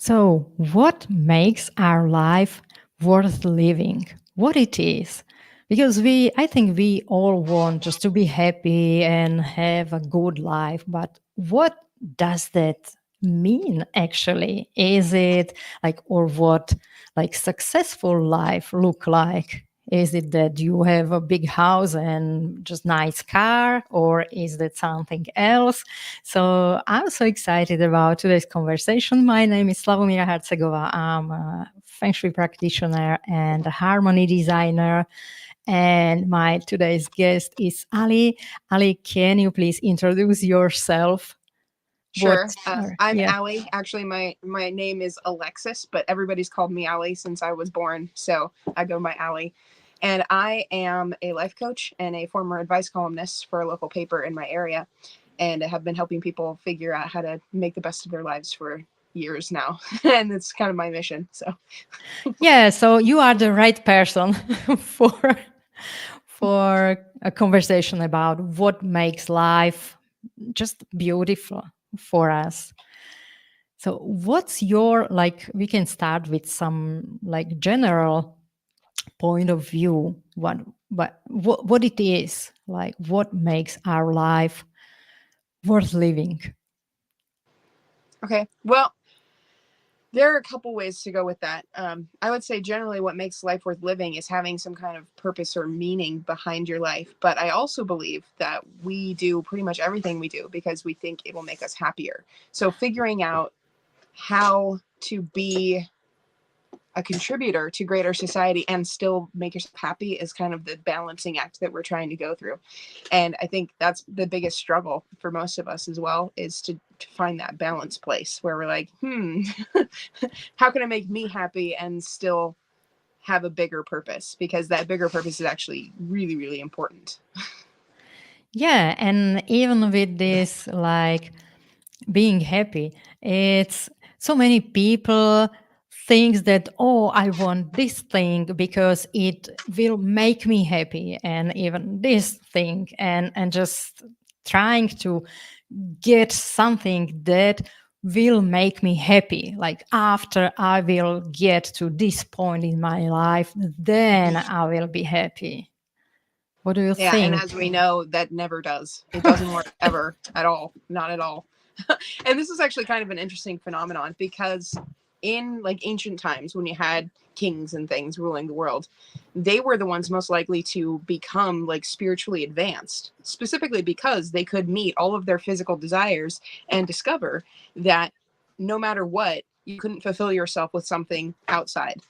So, what makes our life worth living? What it is? Because I think we all want just to be happy and have a good life, but what does that mean actually? Is it like, or what like successful life look like? Is it that you have a big house and just nice car, or is that something else? So I'm so excited about today's conversation. My name is Slavomira Hercegova. I'm a Feng Shui practitioner and a harmony designer. And my today's guest is Ali. Ali, can you please introduce yourself? What? Sure. I'm Yeah. Allie. Actually, my name is Alexis, but everybody's called me Allie since I was born, so I go by Allie. And I am a life coach and a former advice columnist for a local paper in my area, and I have been helping people figure out how to make the best of their lives for years now, and it's kind of my mission. So Yeah. So you are the right person for for a conversation about what makes life just beautiful for us. So what's your like we can start with some like general point of view what it is like what makes our life worth living. okay, well, there are a couple ways to go with that. I would say generally what makes life worth living is having some kind of purpose or meaning behind your life. But I also believe that we do pretty much everything we do because we think it will make us happier. So figuring out how to be a contributor to greater society and still make yourself happy is kind of the balancing act that we're trying to go through. And I think that's the biggest struggle for most of us as well, is to find that balance place where we're like, how can I make me happy and still have a bigger purpose? Because that bigger purpose is actually really, really important. Yeah, and even with this like being happy, it's so many people thinks that, oh, I want this thing because it will make me happy, and even this thing, and just trying to get something that will make me happy. Like after I will get to this point in my life, then I will be happy. What do you Yeah, and think? as we know, that never does. It doesn't work ever at all. Not at all. And this is actually kind of an interesting phenomenon because in like ancient times when you had kings and things ruling the world, they were the ones most likely to become like spiritually advanced, specifically because they could meet all of their physical desires and discover that no matter what, you couldn't fulfill yourself with something outside.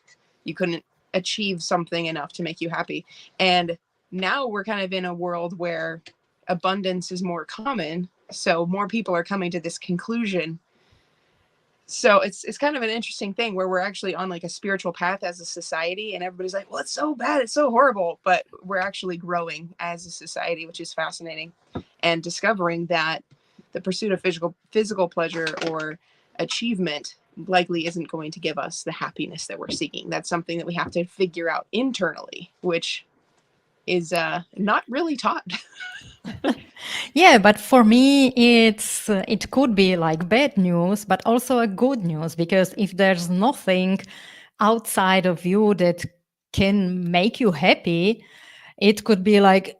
You couldn't achieve something enough to make you happy. And now we're kind of in a world where abundance is more common, so more people are coming to this conclusion. So it's kind of an interesting thing where we're actually on like a spiritual path as a society, and everybody's like, well, it's so bad, it's so horrible, but we're actually growing as a society, which is fascinating, and discovering that the pursuit of physical pleasure or achievement likely isn't going to give us the happiness that we're seeking. That's something that we have to figure out internally, which is not really taught. Yeah, but for me, it could be like bad news, but also a good news because if there's nothing outside of you that can make you happy, it could be like,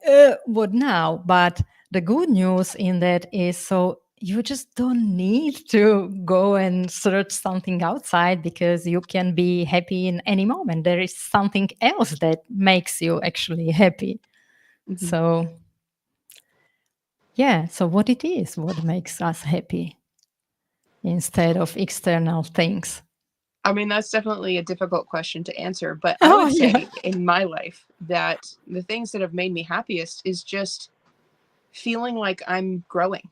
what now? But the good news in that is so you just don't need to go and search something outside because you can be happy in any moment. There is something else that makes you actually happy. Mhm. So, yeah, so what it is, what makes us happy instead of external things. I mean, that's definitely a difficult question to answer, but I Oh, would yeah. say in my life that the things that have made me happiest is just feeling like I'm growing,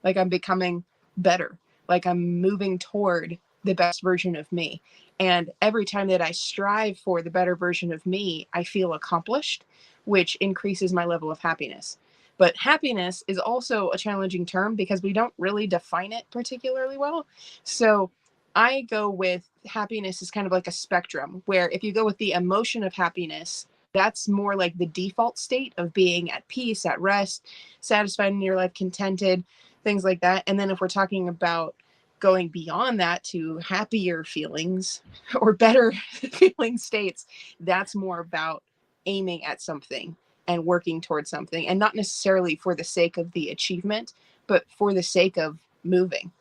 like I'm becoming better, like I'm moving toward the best version of me. And every time that I strive for the better version of me, I feel accomplished, which increases my level of happiness. But happiness is also a challenging term because we don't really define it particularly well. So I go with happiness is kind of like a spectrum where if you go with the emotion of happiness, that's more like the default state of being at peace, at rest, satisfied in your life, contented, things like that. And then if we're talking about going beyond that to happier feelings or better feeling states, that's more about aiming at something and working towards something, and not necessarily for the sake of the achievement, but for the sake of moving.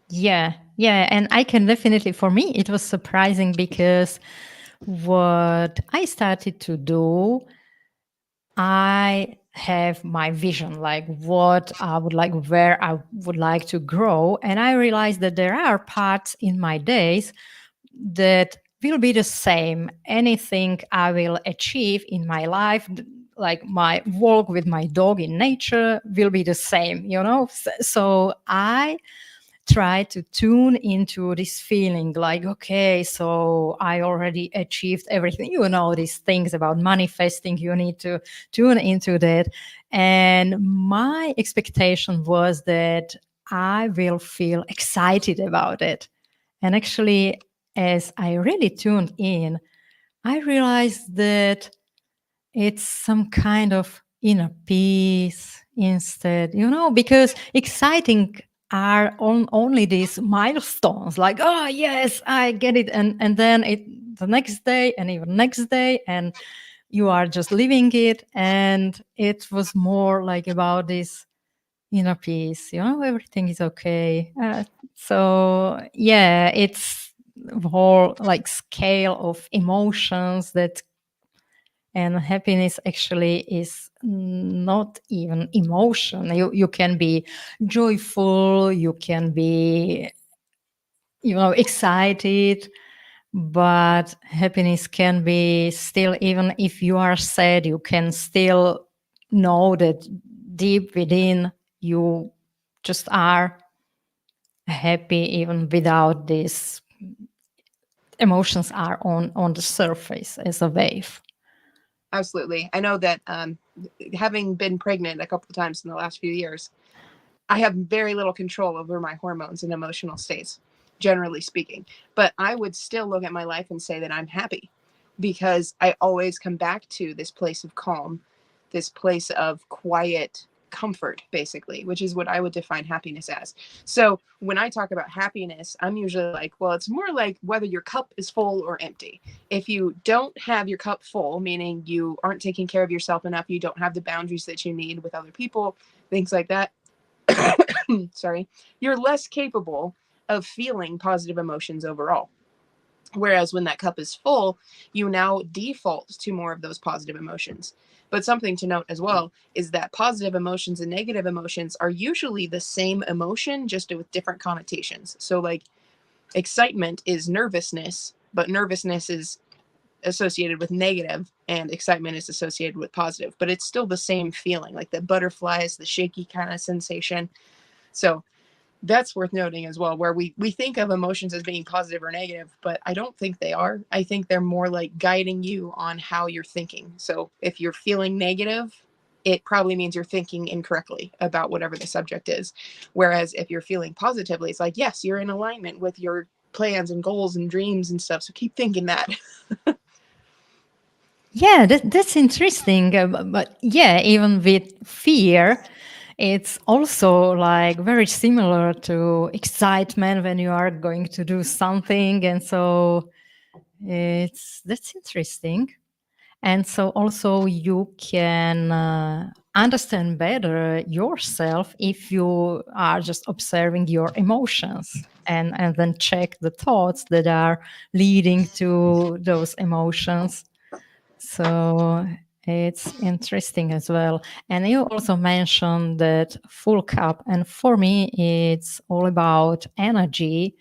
Yeah, yeah. And I can definitely, for me, it was surprising because what I started to do, I have my vision, like what I would like, where I would like to grow. And I realized that there are parts in my days that will be the same. Anything I will achieve in my life, like my walk with my dog in nature, will be the same, you know? So I try to tune into this feeling like, okay, so I already achieved everything. You know, these things about manifesting, you need to tune into that. And my expectation was that I will feel excited about it. And actually, as I really tuned in, I realized that it's some kind of inner peace instead, you know, because exciting are only these milestones like, oh yes, I get it, and then it the next day and even next day, and you are just living it. And it was more like about this inner peace, you know, everything is okay. So yeah, it's the whole like scale of emotions that, and happiness actually is not even emotion. You can be joyful, you can be, you know, excited, but happiness can be still, even if you are sad, you can still know that deep within you just are happy even without these emotions are on the surface as a wave. Absolutely. I know that having been pregnant a couple of times in the last few years, I have very little control over my hormones and emotional states, generally speaking. But I would still look at my life and say that I'm happy, because I always come back to this place of calm, this place of quiet comfort, basically, which is what I would define happiness as. So when I talk about happiness, I'm usually like, well, it's more like whether your cup is full or empty. If you don't have your cup full, meaning you aren't taking care of yourself enough, you don't have the boundaries that you need with other people, things like that, sorry, you're less capable of feeling positive emotions overall. Whereas when that cup is full, you now default to more of those positive emotions. But something to note as well is that positive emotions and negative emotions are usually the same emotion, just with different connotations. So, like, excitement is nervousness, but nervousness is associated with negative and excitement is associated with positive. But it's still the same feeling, like the butterflies, the shaky kind of sensation. So, that's worth noting as well, where we think of emotions as being positive or negative, but I don't think they are. I think they're more like guiding you on how you're thinking. So if you're feeling negative, it probably means you're thinking incorrectly about whatever the subject is. Whereas if you're feeling positively, it's like, yes, you're in alignment with your plans and goals and dreams and stuff, so keep thinking that. Yeah, that's interesting. But yeah, even with fear, it's also like very similar to excitement when you are going to do something. And so that's interesting. And so also you can understand better yourself if you are just observing your emotions, and then check the thoughts that are leading to those emotions. So it's interesting as well. And you also mentioned that full cup. And for me, it's all about energy,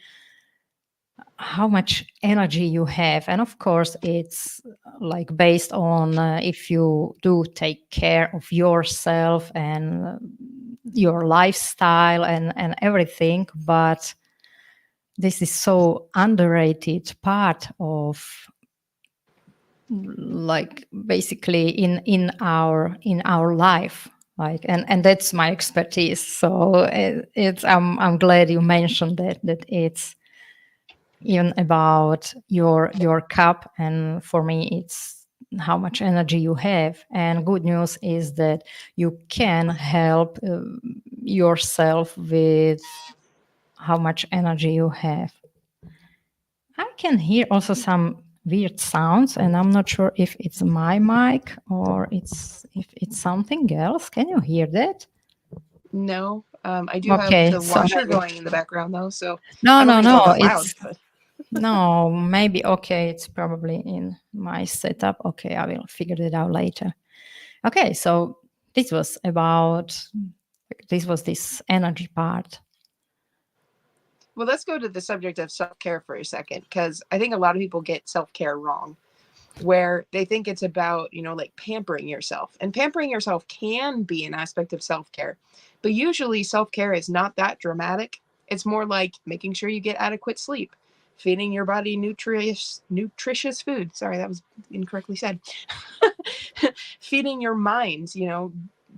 how much energy you have. And of course, it's like based on if you do take care of yourself and your lifestyle and everything. But this is so underrated part of, like, basically in our life, like, and that's my expertise. So it's I'm glad you mentioned that it's even about your cup. And for me, it's how much energy you have. And good news is that you can help yourself with how much energy you have. I can hear also some weird sounds, and I'm not sure if it's my mic or if it's something else. Can you hear that? No, I do have Okay, the so washer going in the background though, so no, I don't no, think it's no. all that loud. It's But no, maybe okay. It's probably in my setup. Okay, I will figure it out later. Okay, so this was about this energy part. well, let's go to the subject of self care for a second, because I think a lot of people get self care wrong, where they think it's about, like pampering yourself. And pampering yourself can be an aspect of self care, but usually self care is not that dramatic. It's more like making sure you get adequate sleep, feeding your body nutritious food. Sorry, that was incorrectly said. Feeding your mind,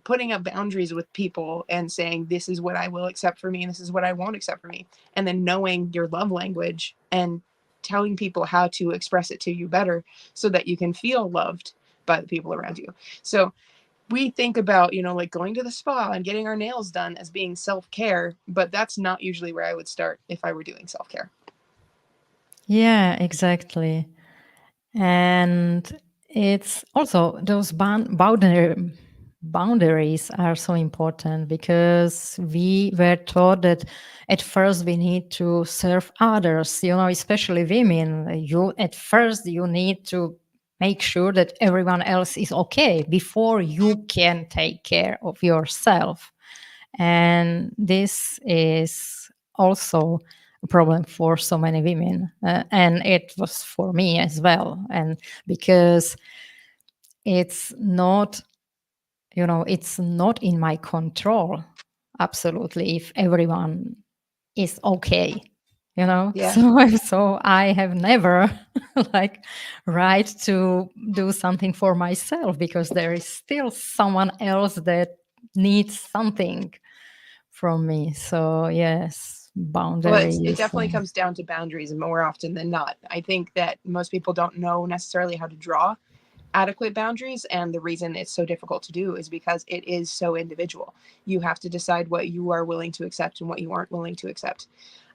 putting up boundaries with people and saying, this is what I will accept for me and this is what I won't accept for me. And then knowing your love language and telling people how to express it to you better so that you can feel loved by the people around you. So we think about, like going to the spa and getting our nails done as being self-care, but that's not usually where I would start if I were doing self-care. Yeah, exactly. And it's also those boundaries are so important because we were taught that at first we need to serve others, especially women. You at first you need to make sure that everyone else is okay before you can take care of yourself. And this is also a problem for so many women. And it was for me as well. And because it's not, it's not in my control, absolutely, if everyone is okay. Yeah. So I have never like right to do something for myself because there is still someone else that needs something from me. So yes, Well, it boundaries. definitely comes down to boundaries more often than not. I think that most people don't know necessarily how to draw adequate boundaries, and the reason it's so difficult to do is because it is so individual. You have to decide what you are willing to accept and what you aren't willing to accept.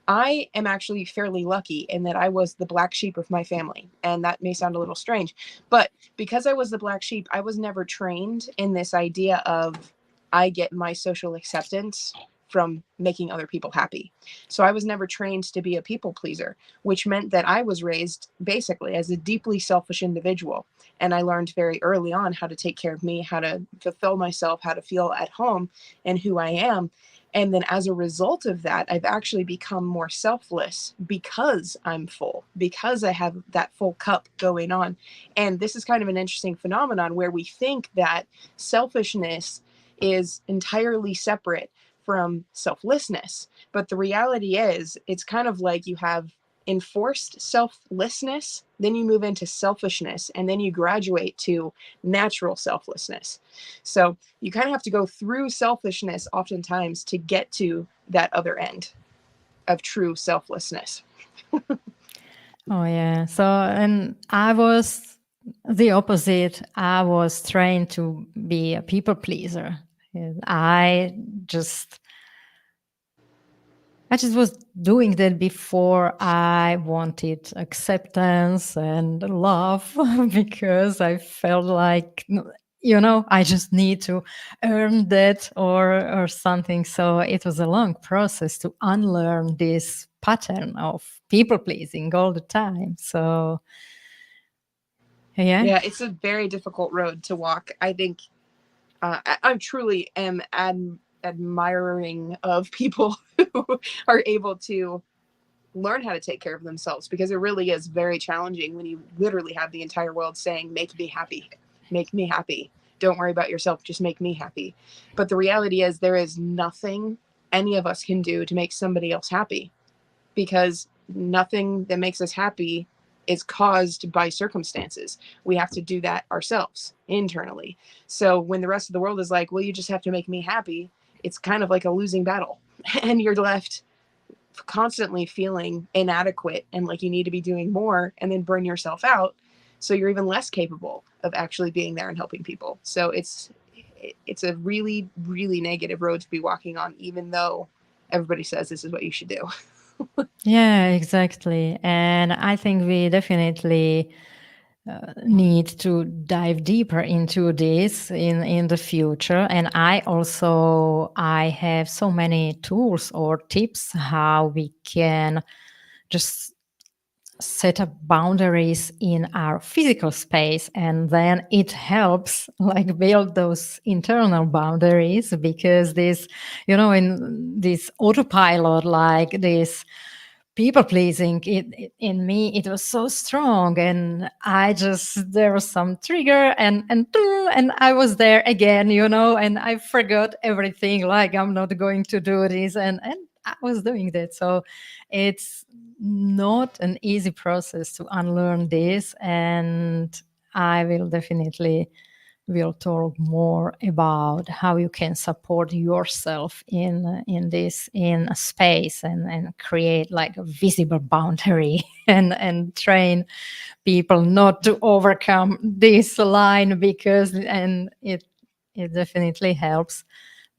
I am actually fairly lucky in that I was the black sheep of my family, and that may sound a little strange, but because I was the black sheep, I was never trained in this idea of I get my social acceptance from making other people happy. So I was never trained to be a people pleaser, which meant that I was raised basically as a deeply selfish individual. And I learned very early on how to take care of me, how to fulfill myself, how to feel at home and who I am. And then as a result of that, I've actually become more selfless because I'm full, because I have that full cup going on. And this is kind of an interesting phenomenon where we think that selfishness is entirely separate from selflessness. But the reality is, it's kind of like you have enforced selflessness, then you move into selfishness, and then you graduate to natural selflessness. So you kind of have to go through selfishness oftentimes to get to that other end of true selflessness. Oh yeah. So and I was the opposite. I was trained to be a people pleaser. And I just was doing that before I wanted acceptance and love because I felt like I just need to earn that or something. So it was a long process to unlearn this pattern of people pleasing all the time. So yeah. Yeah, it's a very difficult road to walk. I think I truly am admiring of people who are able to learn how to take care of themselves, because it really is very challenging when you literally have the entire world saying, make me happy, make me happy. Don't worry about yourself, just make me happy. But the reality is, there is nothing any of us can do to make somebody else happy, because nothing that makes us happy is caused by circumstances. We have to do that ourselves internally. So when the rest of the world is like, well, you just have to make me happy, it's kind of like a losing battle. And you're left constantly feeling inadequate and like you need to be doing more, and then burn yourself out. So you're even less capable of actually being there and helping people. So it's a really, really negative road to be walking on, even though everybody says this is what you should do. Yeah, exactly. And I think we definitely need to dive deeper into this in the future. And I have so many tools or tips how we can just set up boundaries in our physical space, and then it helps like build those internal boundaries, because this, in this autopilot, like this people pleasing, in me it was so strong, and I just, there was some trigger, and I was there again, and I forgot everything, like I'm not going to do this, and I was doing that. So it's not an easy process to unlearn this, and I will definitely will talk more about how you can support yourself in a space, and create like a visible boundary and train people not to overcome this line, because and it definitely helps,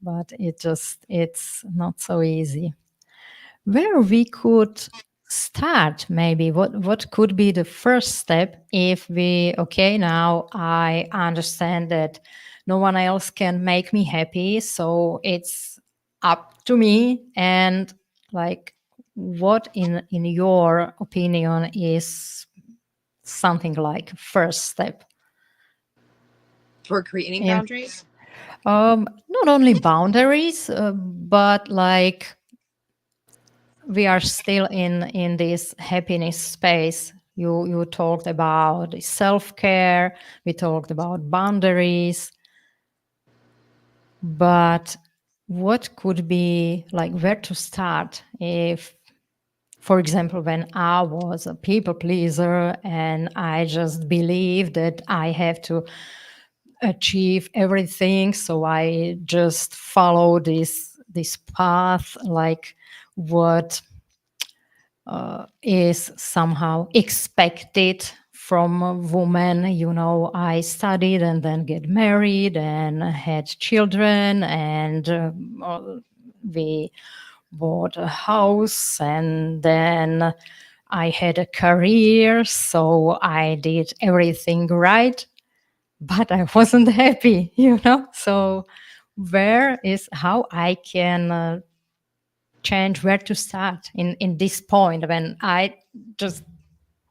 but it's not so easy. Where we could start, maybe what could be the first step, if we, okay, now I understand that no one else can make me happy, so it's up to me, and like, what in your opinion is something like first step For creating in, boundaries. not only boundaries, but like, we are still in this happiness space. You talked about self-care, we talked about boundaries, but what could be like, where to start, if, for example, when I was a people pleaser and I just believed that I have to achieve everything, so I just follow this path, like what is somehow expected from a woman. I studied and then get married and had children, and we bought a house, and then I had a career, so I did everything right, but I wasn't happy. So where is how I can change, where to start in this point, when I just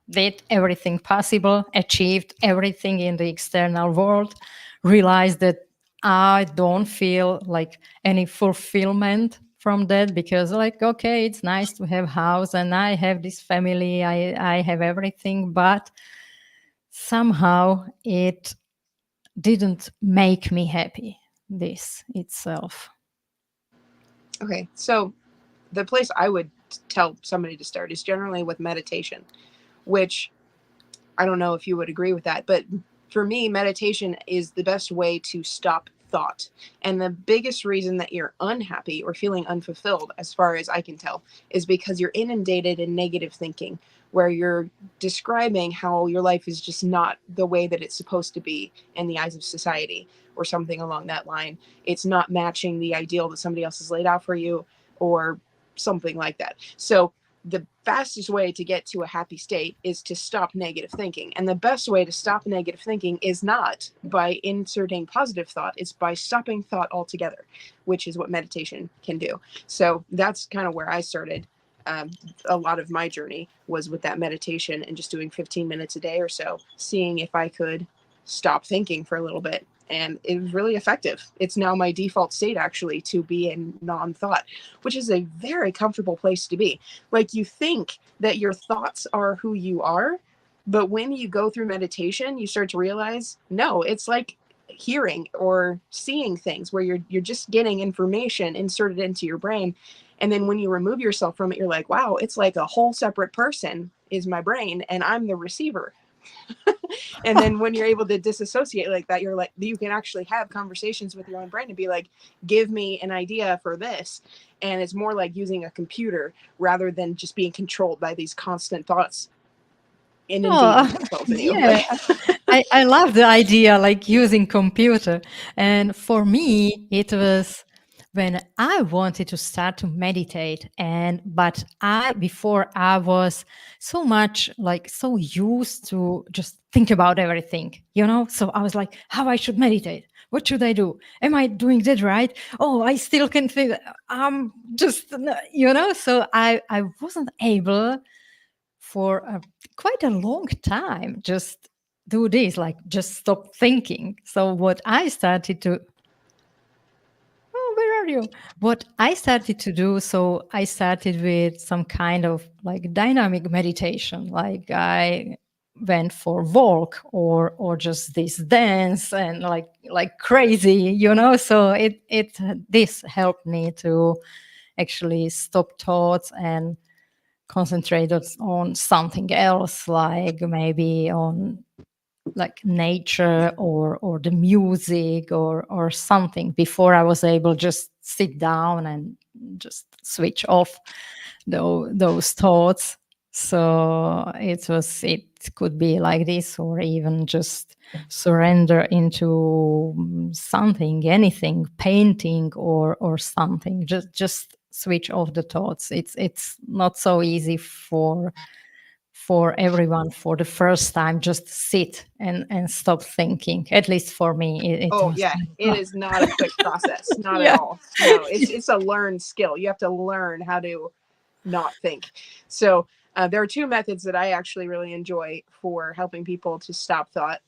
did everything possible, achieved everything in the external world, realized that I don't feel like any fulfillment from that, because, like, okay, it's nice to have house and I have this family, I have everything, but somehow it didn't make me happy, this itself. Okay, so the place I would tell somebody to start is generally with meditation, which I don't know if you would agree with that, but for me, meditation is the best way to stop thought. And the biggest reason that you're unhappy or feeling unfulfilled, as far as I can tell, is because you're inundated in negative thinking, where you're describing how your life is just not the way that it's supposed to be in the eyes of society, or something along that line. It's not matching the ideal that somebody else has laid out for you, or something like that. So the fastest way to get to a happy state is to stop negative thinking. And the best way to stop negative thinking is not by inserting positive thought, it's by stopping thought altogether, which is what meditation can do. So that's kind of where I started. A lot of my journey was with that meditation and just doing 15 minutes a day or so, seeing if I could stop thinking for a little bit. And it was really effective. It's now my default state, actually, to be in non thought, which is a very comfortable place to be. Like, you think that your thoughts are who you are, but when you go through meditation, you start to realize, no, it's like hearing or seeing things, where you're just getting information inserted into your brain. And then when you remove yourself from it, you're like, wow, it's like a whole separate person is my brain and I'm the receiver. And then when you're able to disassociate like that, you're like, you can actually have conversations with your own brain and be like, give me an idea for this. And it's more like using a computer rather than just being controlled by these constant thoughts inundating Oh, themselves in you. yeah. I love the idea, like using computer. And for me, it was when I wanted to start to meditate, and but I before I was so much like so used to just think about everything, you know. So I was like, how I should meditate? What should I do? Am I doing that right? Oh, I still can think. I'm just, you know. So I wasn't able for quite a long time just do this, like just stop thinking. So what I started to Oh, where are you? What I started to do, so I started with some kind of like dynamic meditation. Like I went for walk or just this dance and like crazy, you know. So it this helped me to actually stop thoughts and concentrate on something else, like maybe on like nature or the music or something before I was able just sit down and just switch off those thoughts. So it could be like this, or even just surrender into something, anything, painting or something. Just switch off the thoughts. It's not so easy for everyone for the first time. Just sit and stop thinking. At least for me, it Oh was yeah, it like, is not a quick process, not at yeah. all. No, it's a learned skill. You have to learn how to not think. So there are two methods that I actually really enjoy for helping people to stop thought.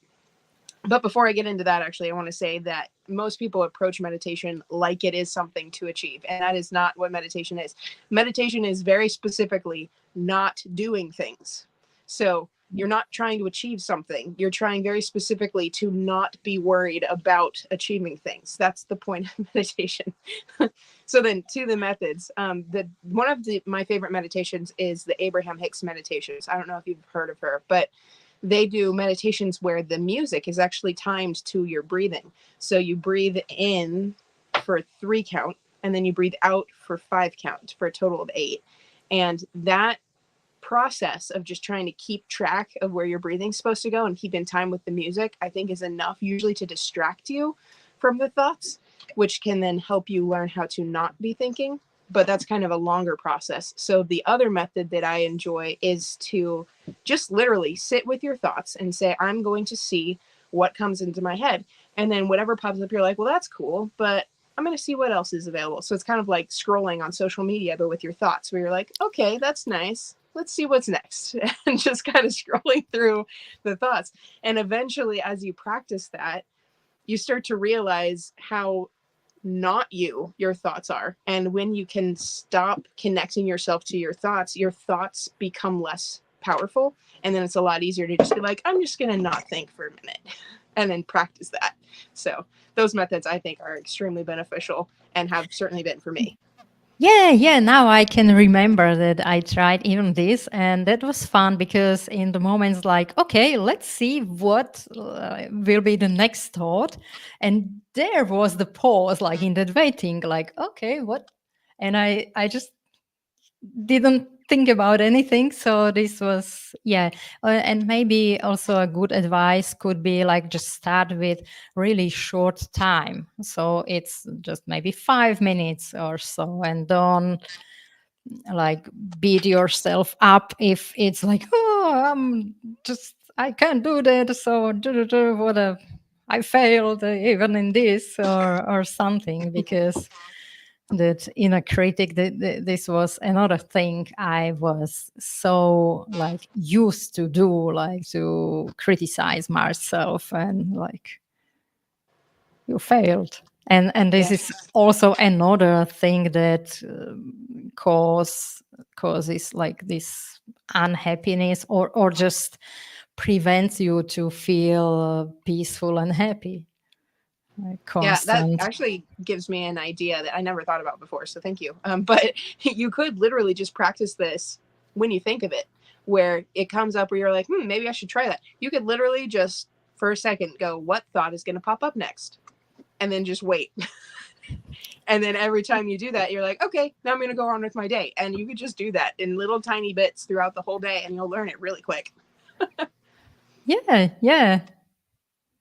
But before I get into that, actually, I want to say that most people approach meditation like it is something to achieve, and that is not what meditation is. Meditation is very specifically not doing things. So you're not trying to achieve something. You're trying very specifically to not be worried about achieving things. That's the point of meditation. So then, to the methods, the one of my favorite meditations is the Abraham Hicks meditations. I don't know if you've heard of her, but they do meditations where the music is actually timed to your breathing. So you breathe in for 3 count, and then you breathe out for 5 count, for a total of 8. And that process of just trying to keep track of where your breathing's supposed to go and keep in time with the music, I think is enough usually to distract you from the thoughts, which can then help you learn how to not be thinking. But that's kind of a longer process. So the other method that I enjoy is to just literally sit with your thoughts and say, I'm going to see what comes into my head. And then whatever pops up, you're like, well, that's cool, but I'm going to see what else is available. So it's kind of like scrolling on social media, but with your thoughts, where you're like, okay, that's nice. Let's see what's next. And just kind of scrolling through the thoughts. And eventually, as you practice that, you start to realize how not your thoughts are. And when you can stop connecting yourself to your thoughts become less powerful. And then it's a lot easier to just be like, I'm just going to not think for a minute and then practice that. So those methods I think are extremely beneficial and have certainly been for me. Yeah. Now I can remember that I tried even this, and that was fun because in the moments like, okay, let's see what will be the next thought, and there was the pause, like in that waiting, like, okay, what, and I just didn't think about anything. So this was, yeah. And maybe also a good advice could be like just start with really short time. So it's just maybe 5 minutes or so, and don't like beat yourself up if it's like, oh, I'm just, I can't do that. So what a, I failed even in this or something, because that inner critic, this was another thing I was so like used to do, like to criticize myself and like, you failed. And this Yeah. is also another thing that causes like this unhappiness, or just prevents you to feel peaceful and happy, like Yeah, that constant. actually gives me an idea that I never thought about before. So thank you. But you could literally just practice this when you think of it, where it comes up where you're like, maybe I should try that. You could literally just for a second go, what thought is going to pop up next? And then just wait. And then every time you do that, you're like, okay, now I'm going to go on with my day. And you could just do that in little tiny bits throughout the whole day and you'll learn it really quick. Yeah.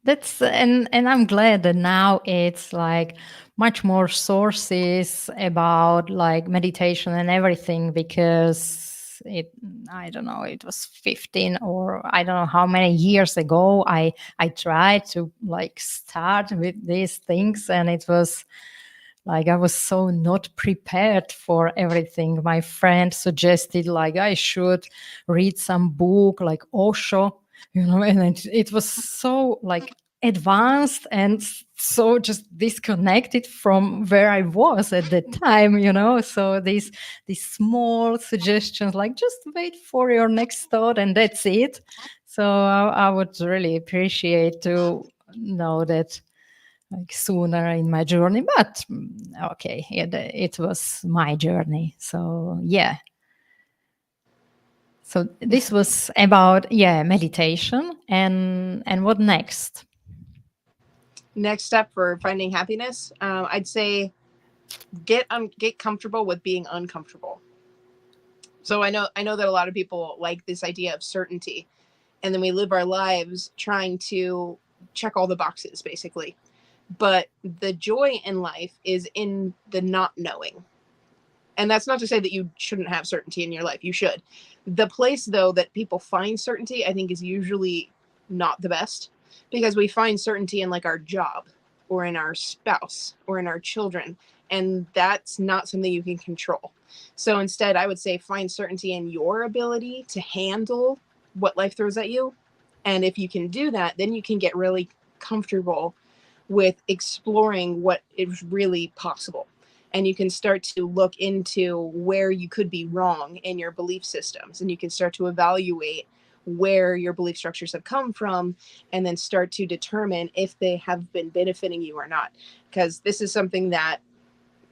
That's and I'm glad that now it's like much more sources about like meditation and everything, because it, I don't know, it was 15 or I don't know how many years ago I tried to like start with these things, and it was like I was so not prepared for everything. My friend suggested like I should read some book like Osho, you know, and it was so like advanced and so just disconnected from where I was at the time, you know. So these small suggestions like just wait for your next thought and that's it. So I would really appreciate to know that like sooner in my journey, but okay, it was my journey. So yeah, so this was about, yeah, meditation. And what next? Next step for finding happiness, I'd say get comfortable with being uncomfortable. So I know that a lot of people like this idea of certainty, and then we live our lives trying to check all the boxes basically. But the joy in life is in the not knowing. And that's not to say that you shouldn't have certainty in your life. You should. The place, though, that people find certainty, I think, is usually not the best, because we find certainty in like our job or in our spouse or in our children. And that's not something you can control. So instead, I would say find certainty in your ability to handle what life throws at you. And if you can do that, then you can get really comfortable with exploring what is really possible. And you can start to look into where you could be wrong in your belief systems. And you can start to evaluate where your belief structures have come from, and then start to determine if they have been benefiting you or not. Because this is something that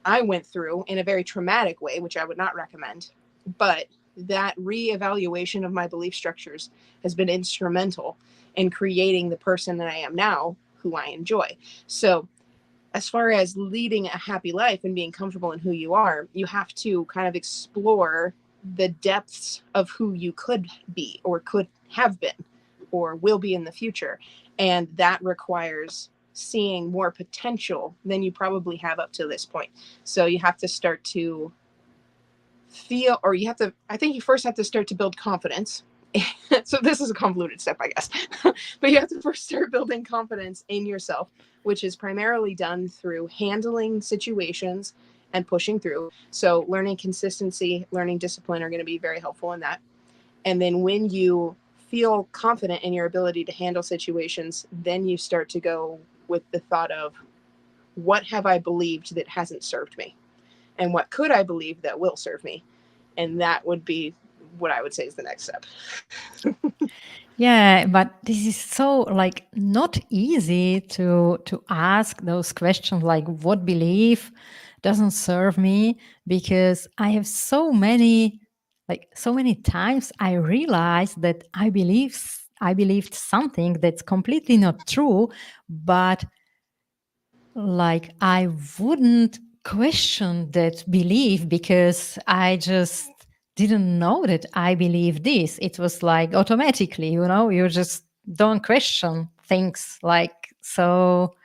I went through in a very traumatic way, which I would not recommend. But that reevaluation of my belief structures has been instrumental in creating the person that I am now, who I enjoy. So, as far as leading a happy life and being comfortable in who you are, you have to kind of explore the depths of who you could be or could have been or will be in the future. And that requires seeing more potential than you probably have up to this point. So you have to start to feel, or you have to, I think you first have to start to build confidence. So this is a convoluted step, I guess. But you have to first start building confidence in yourself, which is primarily done through handling situations and pushing through. So learning consistency, learning discipline are going to be very helpful in that. And then when you feel confident in your ability to handle situations, then you start to go with the thought of, what have I believed that hasn't served me? And what could I believe that will serve me? And that would be what I would say is the next step. Yeah, but this is so like not easy to ask those questions like what belief doesn't serve me, because I have so many, like so many times I realized that I believed something that's completely not true, but like I wouldn't question that belief because I just didn't know that I believe this. It was like automatically, you know, you just don't question things like so.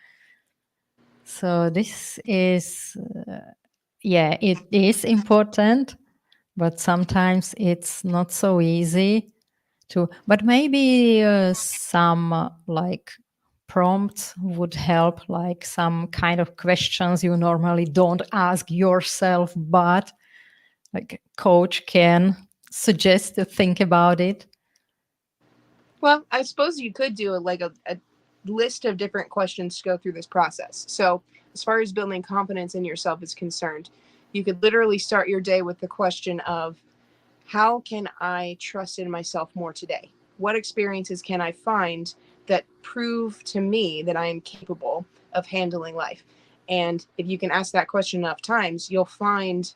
So this is, yeah, it is important, but sometimes it's not so easy to. But maybe some like prompts would help, like some kind of questions you normally don't ask yourself, but like coach can suggest to think about it. Well, I suppose you could do a list of different questions to go through this process. So, as far as building confidence in yourself is concerned, you could literally start your day with the question of, how can I trust in myself more today? What experiences can I find that prove to me that I am capable of handling life? And if you can ask that question enough times, you'll find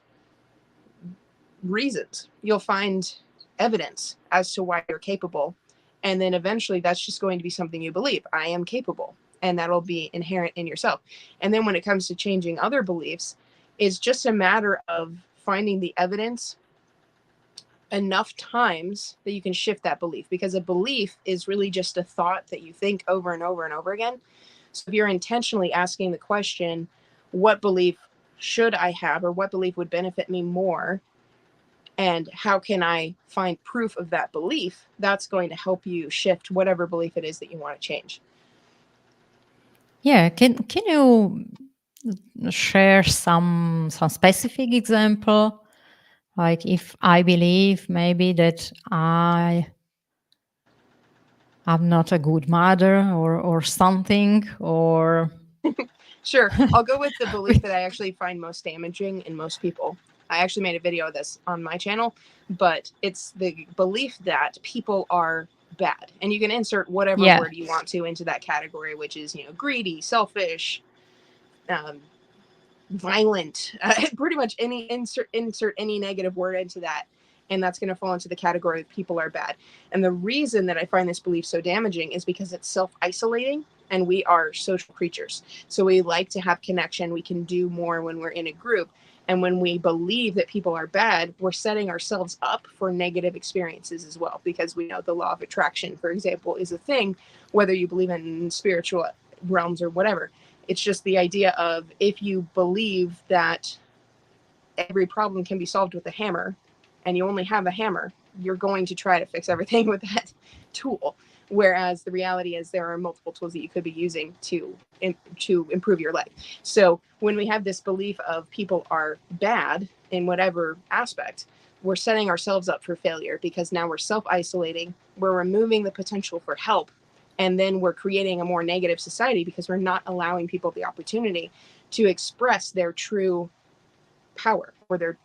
reasons. You'll find evidence as to why you're capable. And then eventually that's just going to be something you believe. I am capable. And that'll be inherent in yourself. And then when it comes to changing other beliefs, it's just a matter of finding the evidence enough times that you can shift that belief, because a belief is really just a thought that you think over and over and over again. So if you're intentionally asking the question, what belief should I have, or what belief would benefit me more, and how can I find proof of that belief, that's going to help you shift whatever belief it is that you want to change. Yeah, can you share some specific example? Like if I believe maybe that I'm not a good mother or something or Sure, I'll go with the belief that I actually find most damaging in most people. I actually made a video of this on my channel, but it's the belief that people are bad. And you can insert whatever yeah. word you want to into that category, which is, greedy, selfish, um, violent, pretty much any insert any negative word into that, and that's going to fall into the category of people are bad. And the reason that I find this belief so damaging is because it's self-isolating, and we are social creatures, so we like to have connection. We can do more when we're in a group, and when we believe that people are bad, we're setting ourselves up for negative experiences as well, because we know the law of attraction, for example, is a thing, whether you believe in spiritual realms or whatever. It's just the idea of, if you believe that every problem can be solved with a hammer and you only have a hammer, you're going to try to fix everything with that tool. Whereas the reality is there are multiple tools that you could be using to improve your life. So when we have this belief of people are bad in whatever aspect, we're setting ourselves up for failure, because now we're self-isolating, we're removing the potential for help, and then we're creating a more negative society because we're not allowing people the opportunity to express their true power, or their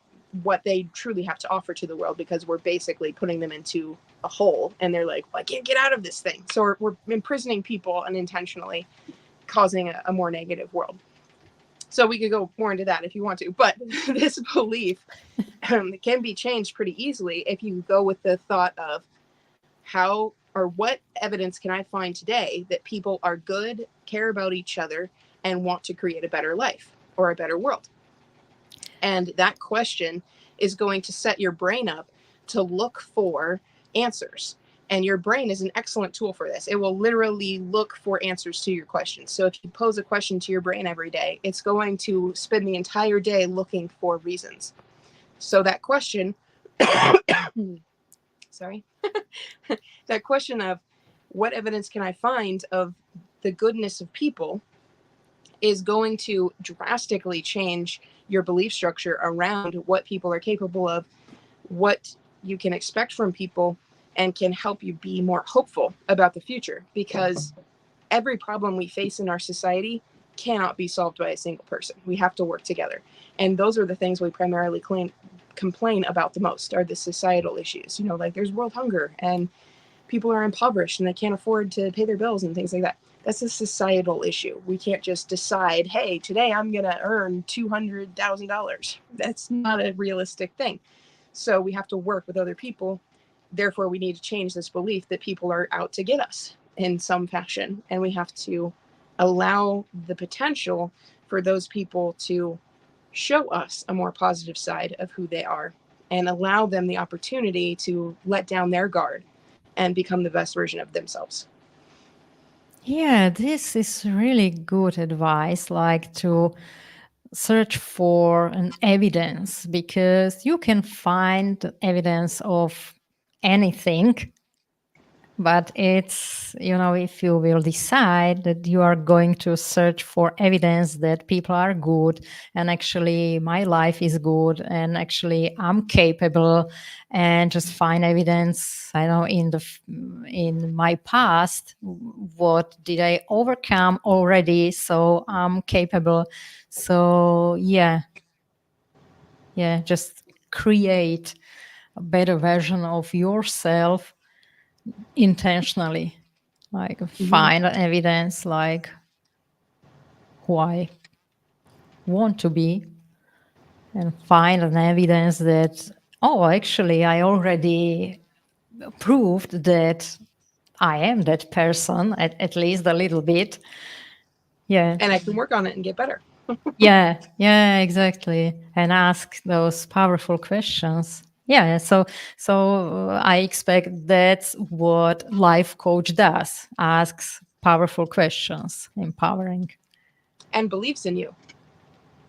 what they truly have to offer to the world, because we're basically putting them into a hole and they're like, well, I can't get out of this thing. So we're imprisoning people unintentionally, causing a more negative world. So we could go more into that if you want to, but this belief can be changed pretty easily if you go with the thought of, how or what evidence can I find today that people are good, care about each other, and want to create a better life or a better world? And that question is going to set your brain up to look for answers. And your brain is an excellent tool for this. It will literally look for answers to your questions. So if you pose a question to your brain every day, it's going to spend the entire day looking for reasons. So that question, sorry, that question of, what evidence can I find of the goodness of people, is going to drastically change your belief structure around what people are capable of, what you can expect from people, and can help you be more hopeful about the future. Because every problem we face in our society cannot be solved by a single person. We have to work together. And those are the things we primarily complain about the most, are the societal issues. Like there's world hunger and people are impoverished and they can't afford to pay their bills and things like that. That's a societal issue. We can't just decide, hey, today I'm going to earn $200,000. That's not a realistic thing. So we have to work with other people. Therefore, we need to change this belief that people are out to get us in some fashion. And we have to allow the potential for those people to show us a more positive side of who they are, and allow them the opportunity to let down their guard and become the best version of themselves. Yeah, this is really good advice, like to search for an evidence, because you can find evidence of anything. But it's, if you will decide that you are going to search for evidence that people are good, and actually my life is good, and actually I'm capable, and just find evidence, I know, in my past, what did I overcome already, so I'm capable. So yeah, just create a better version of yourself intentionally, like Mm-hmm. find evidence like who I want to be, and find an evidence that, oh, actually I already proved that I am that person, at least a little bit. Yeah. And I can work on it and get better. Yeah, exactly, and ask those powerful questions. Yeah, so I expect that's what life coach does, asks powerful questions, empowering. and believes in you.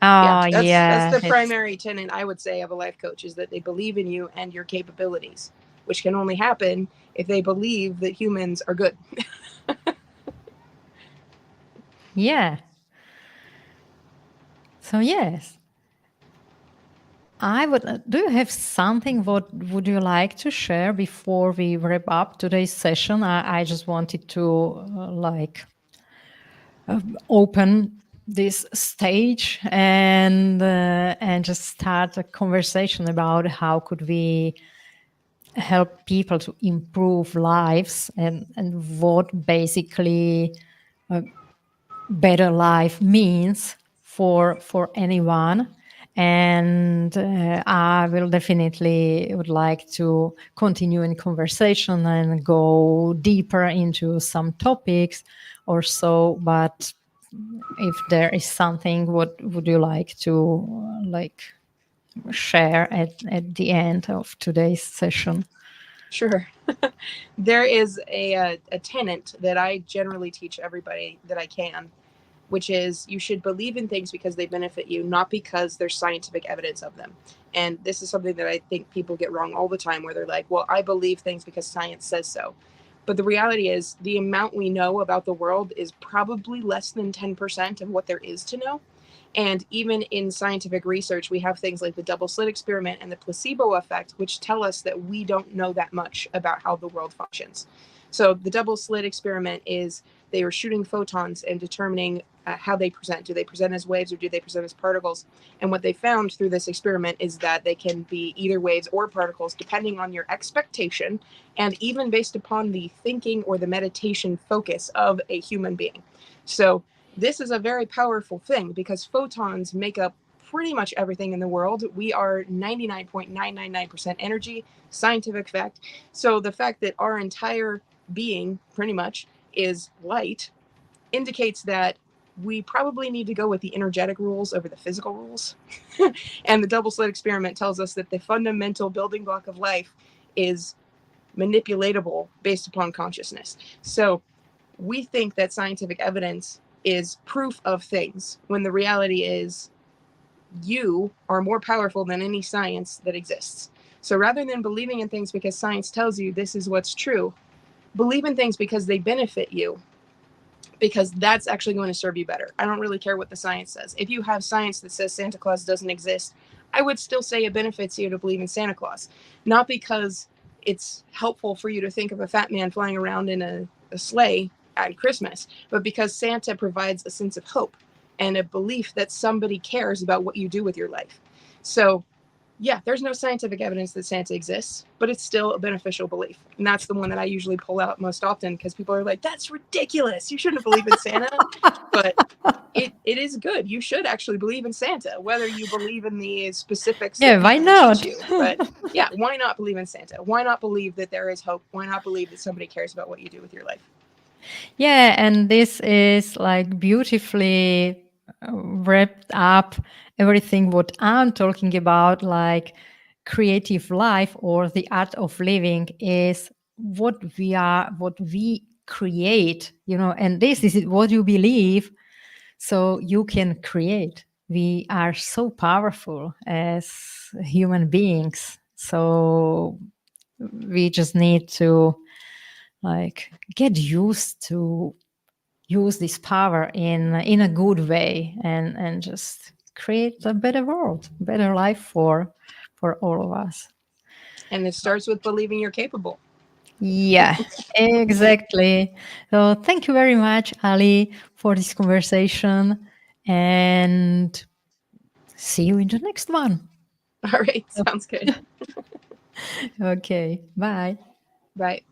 Yeah, Oh that's yeah, the it's primary tenet I would say of a life coach is that they believe in you and your capabilities, which can only happen if they believe that humans are good. yeah. So yes, I would. Do you have something? What would you like to share before we wrap up today's session? I just wanted to open this stage and just start a conversation about how could we help people to improve lives and what basically better life means for anyone. And I will definitely would like to continue in conversation and go deeper into some topics or so. But if there is something, what would you like to share at the end of today's session? Sure. There is a tenet that I generally teach everybody that I can, which is you should believe in things because they benefit you, not because there's scientific evidence of them. And this is something that I think people get wrong all the time, where they're like, well, I believe things because science says so. But the reality is, the amount we know about the world is probably less than 10% of what there is to know. And even in scientific research, we have things like the double slit experiment and the placebo effect, which tell us that we don't know that much about how the world functions. So, the double slit experiment is they were shooting photons and determining how they present. Do they present as waves or do they present as particles? And what they found through this experiment is that they can be either waves or particles depending on your expectation and even based upon the thinking or the meditation focus of a human being. So, this is a very powerful thing because photons make up pretty much everything in the world. We are 99.999% energy, scientific fact. So the fact that our entire being pretty much is light indicates that we probably need to go with the energetic rules over the physical rules. And the double slit experiment tells us that the fundamental building block of life is manipulatable based upon consciousness. So we think that scientific evidence is proof of things when the reality is you are more powerful than any science that exists. So rather than believing in things because science tells you this is what's true, believe in things because they benefit you, because that's actually going to serve you better. I don't really care what the science says. If you have science that says Santa Claus doesn't exist, I would still say it benefits you to believe in Santa Claus. Not because it's helpful for you to think of a fat man flying around in a sleigh at Christmas, but because Santa provides a sense of hope and a belief that somebody cares about what you do with your life. So yeah, there's no scientific evidence that Santa exists, but it's still a beneficial belief. And that's the one that I usually pull out most often because people are like, that's ridiculous. You shouldn't believe in Santa. But it is good. You should actually believe in Santa, whether you believe in the specifics that Yeah, why people teach not? you. But yeah, why not believe in Santa? Why not believe that there is hope? Why not believe that somebody cares about what you do with your life? Yeah, and this is like beautifully wrapped up everything what I'm talking about, like creative life or the art of living is what we create, and this is what you believe, so you can create. We are so powerful as human beings. So we just need to get used to use this power in a good way and just create a better world, better life for all of us. And it starts with believing you're capable. Yeah, exactly. So thank you very much, Ali, for this conversation, and see you in the next one. All right, sounds good. Okay, bye. Bye.